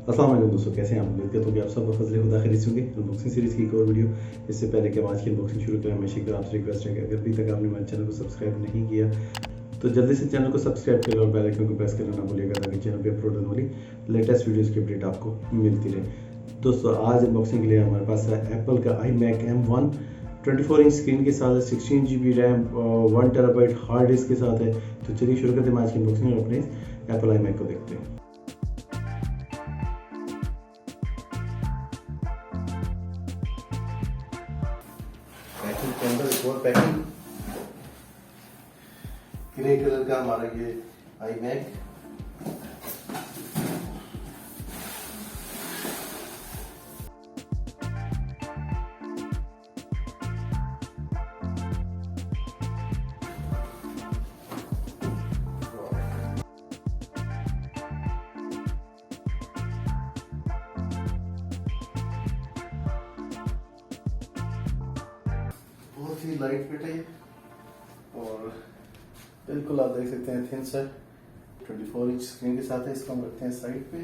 अस्सलाम वालेकुम दोस्तों, कैसे हैं आप? उम्मीद करता हूँ कि आप सब फजल खुदा खैरियत से होंगे। अनबॉक्सिंग सीरीज़ की एक और वीडियो। इससे पहले कि हम आज की अनबॉक्सिंग शुरू करें, हमेशा की आपसे रिक्वेस्ट है कि अगर अभी तक आपने हमारे चैनल को सब्सक्राइब नहीं किया तो जल्दी से चैनल को सब्सक्राइब करें और बेल आइकन को प्रेस करना ना भूलिएगा, ताकि चैनल पे अपलोड होने वाली लेटेस्ट वीडियोज़ की अपडेट आपको मिलती रहे। दोस्तों, आज अनबॉक्सिंग के लिए हमारे पास है एप्पल का iMac M1 24 इंच स्क्रीन के साथ है, 16 GB RAM, 1 TB hard disk के साथ है। तो चलिए शुरू करते हैं आज की अनबॉक्सिंग और अपने एप्पल iMac को देखते हैं। पैकिंग के अंदर एक और पैकिंग, ग्रे कलर का हमारा ये iMac। बहुत ही लाइट वेट है ये और बिल्कुल आप देख सकते हैं थिन सा 24 इंच स्क्रीन के साथ है। इसको हम रखते हैं साइड पे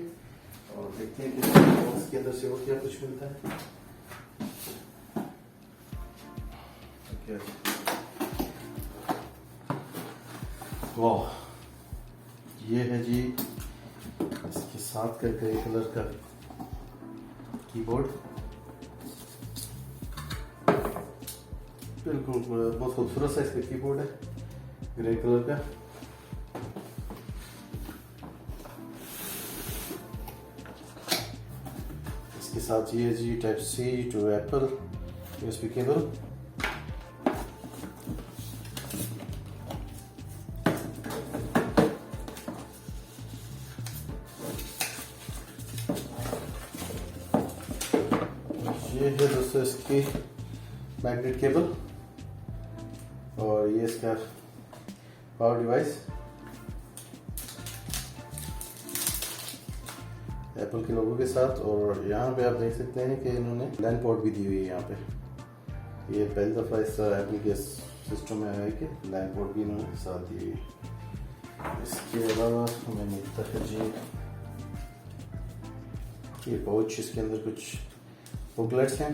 और देखते हैं कि बॉक्स के अंदर से और क्या कुछ मिलता है। वाह, ये है जी इसके साथ का ग्रे कलर का कीबोर्ड। बिल्कुल बहुत खूबसूरत सा इसका कीबोर्ड है, ग्रे कलर का। इसके साथ ये जी type C to Apple USB cable. ये है दोस्तों इसकी मैग्नेट केबल और ये इसका पावर डिवाइस। एप्पल के लोगों के साथ, और यहाँ पे आप देख सकते हैं कि इन्होंने लैन पोर्ट भी दी हुई है यहाँ पे। ये पहली दफ़ा इस एप्पल के सिस्टम में आया है कि लैन पोर्ट भी इन्होंने साथ दी हुई है। इसके अलावा हमें मिलता है जी ये पाउच, इसके अंदर कुछ बुकलेट्स हैं।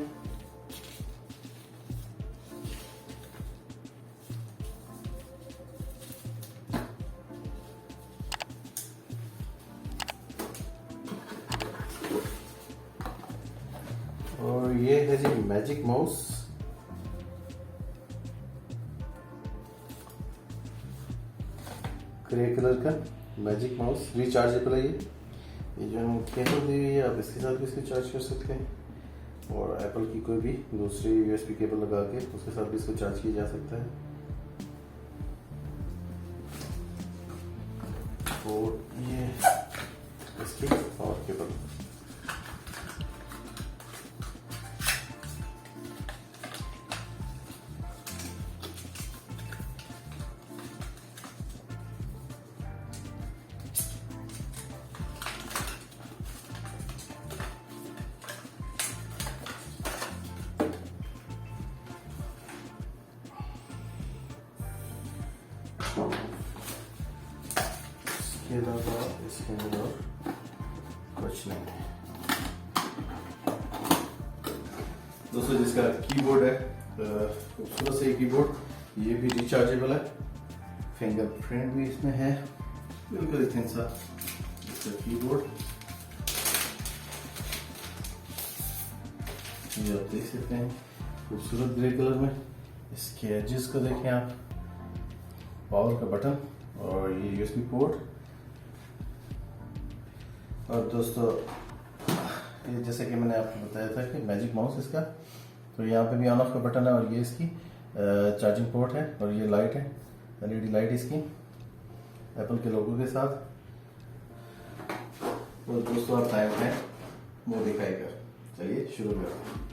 और ये है जी मैजिक माउस। ग्रे कलर का मैजिक माउस, रिचार्जेबल है ये जो हम केबल दी हुई है, आप इसके साथ भी इसको चार्ज कर सकते हैं और एप्पल की कोई भी दूसरी यूएसबी केबल लगा के उसके साथ भी इसको चार्ज किया जा सकता है। और ये इसकी पावर केबल। इसके अलावा इसके अंदर और कुछ नहीं है दोस्तों। जिसका कीबोर्ड है खूबसूरत से कीबोर्ड, ये भी रिचार्जेबल है, फिंगरप्रिंट भी इसमें है, बिल्कुल थिन सा इसका कीबोर्ड। ये आप देख सकते हैं खूबसूरत ग्रे कलर में। इसके एजेस को देखें आप, पावर का बटन और ये यूएसबी पोर्ट। और दोस्तों, ये जैसे कि मैंने आपको बताया था कि मैजिक माउस इसका, तो यहाँ पे भी ऑन ऑफ का बटन है और ये इसकी चार्जिंग पोर्ट है और ये लाइट है, एलईडी लाइट इसकी एप्पल के लोगो के साथ। तो दोस्तों आप टाइम है वो दिखाएगा। चलिए शुरू करते हैं।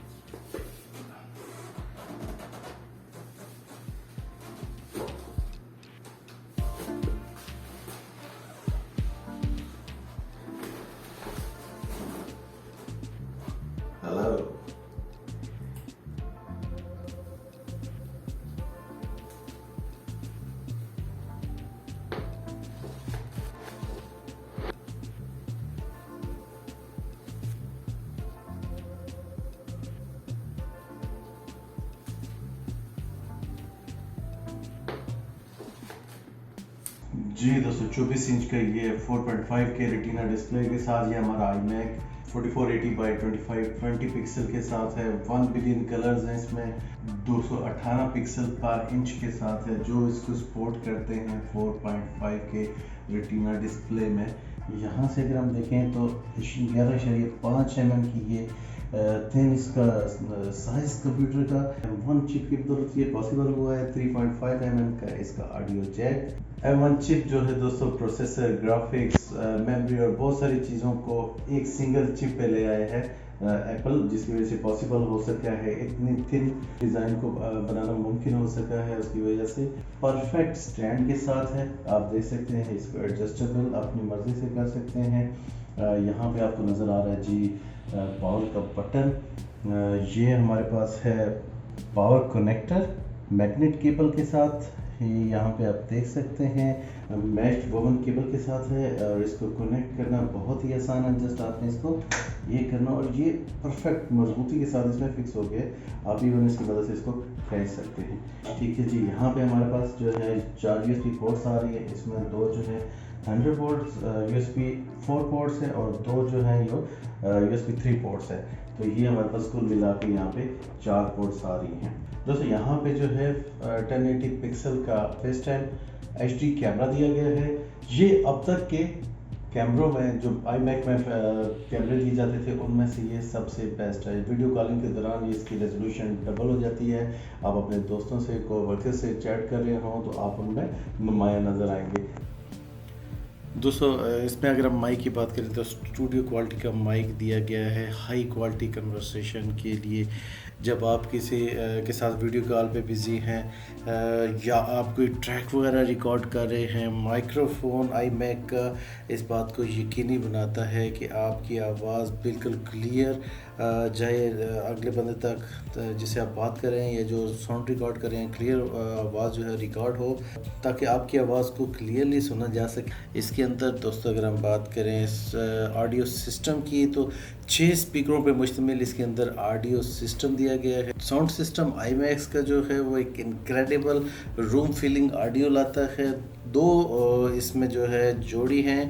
हेलो, जी दोस्तों 24 इंच का ये 4.5 के रेटिना डिस्प्ले के साथ ये हमारा iMac 4480 बाई 2520 पिक्सल के साथ है। 1 बिलियन कलर्स हैं इसमें, 218 पिक्सल पर इंच के साथ है जो इसको सपोर्ट करते हैं 4.5 के रेटिना डिस्प्ले में। यहाँ से अगर हम देखें तो 11.5 mm की ये थिन इसका साइज कंप्यूटर का 1 चिप की बदौलत ये पॉसिबल हुआ है। 3.5 mm का इसका ऑडियो जैक। M1 चिप जो है दोस्तों प्रोसेसर, ग्राफिक्स, मेमोरी और बहुत सारी चीज़ों को एक सिंगल चिप पे ले आए हैं एप्पल, जिसकी वजह से पॉसिबल हो सका है, इतनी थिन डिज़ाइन को बनाना मुमकिन हो सका है। उसकी वजह से परफेक्ट स्टैंड के साथ है, आप देख सकते हैं। इसको एडजस्टेबल अपनी मर्ज़ी से कर सकते हैं। यहाँ पे आपको नज़र आ रहा है जी पावर का बटन। ये हमारे पास है पावर कनेक्टर मैग्नेट केबल के साथ। यहाँ पे आप देख सकते हैं मैश्ड वोवन केबल के साथ है और इसको कनेक्ट करना बहुत ही आसान है। जस्ट आपने इसको ये करना और ये परफेक्ट मजबूती के साथ इसमें फिक्स हो गया। आप इवन इसकी मदद से इसको खींच सकते हैं। ठीक है जी। यहाँ पे हमारे पास जो है 4 USB पोर्ट्स आ रही है। इसमें 2 जो है 100 वोल्ट्स USB 4 पोर्ट्स है और 2 जो है ये USB 3 पोर्ट्स है। तो ये हमारे पास कुल मिला के यहाँ पे 4 पोर्ट्स आ रही हैं। दोस्तों यहाँ पे जो है 1080 पिक्सल का फेस टाइम HD कैमरा दिया गया है। ये अब तक के कैमरों में जो iMac में कैमरे दिए जाते थे उनमें से ये सबसे बेस्ट है। वीडियो कॉलिंग के दौरान ये इसकी रेजोल्यूशन डबल हो जाती है। आप अपने दोस्तों से कोवर्कर से चैट कर रहे हो तो आप उनमें नुमाया नज़र आएंगे। दोस्तों इसमें अगर हम माइक की बात करें तो स्टूडियो क्वालिटी का माइक दिया गया है हाई क्वालिटी कन्वर्सेशन के लिए। जब आप किसी के साथ वीडियो कॉल पे बिज़ी हैं या आप कोई ट्रैक वगैरह रिकॉर्ड कर रहे हैं, माइक्रोफोन iMac का इस बात को यकीनी बनाता है कि आपकी आवाज़ बिल्कुल क्लियर जाए अगले बंदे तक जिससे आप बात कर रहे हैं या जो साउंड रिकॉर्ड कर रहे हैं, क्लियर आवाज़ जो है रिकॉर्ड हो ताकि आपकी आवाज़ को क्लियरली सुना जा सके। इसके अंदर दोस्तों अगर हम बात करें इस ऑडियो सिस्टम की तो 6 स्पीकरों पे मुश्तमिल इसके अंदर ऑडियो सिस्टम दिया गया है। साउंड सिस्टम iMac का जो है वो एक इनक्रेडिबल रूम फीलिंग ऑडियो लाता है। 2 इसमें जो है जोड़ी हैं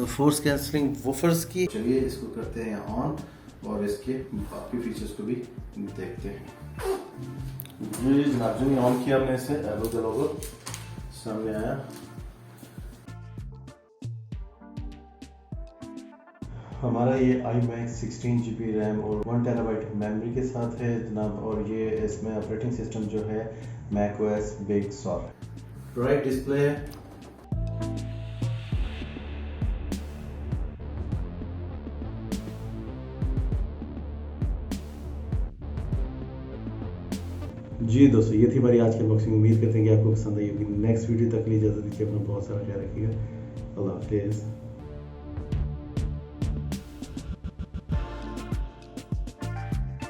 फोर्स कैंसलिंग वूफर्स की। चलिए इसको करते हैं ऑन और इसके बाकी फीचर्स को भी देखते हैं। जी जनाब जी ऑन किया हमने इसे, एप्पल का लोगो सामने आया। हमारा ये iMac 16 GB रैम और 1 TB मेमोरी के साथ है जनाब। और ये इसमें ऑपरेटिंग सिस्टम जो है macOS Big Sur है। राइट डिस्प्ले है। जी दोस्तों ये थी हमारी आज की अनबॉक्सिंग। उम्मीद करते हैं कि आपको पसंद आई होगी। नेक्स्ट वीडियो तक के लिए इजाज़त दीजिए। अपना बहुत सारा ख्याल रखिएगा। अल्लाह हाफिज़।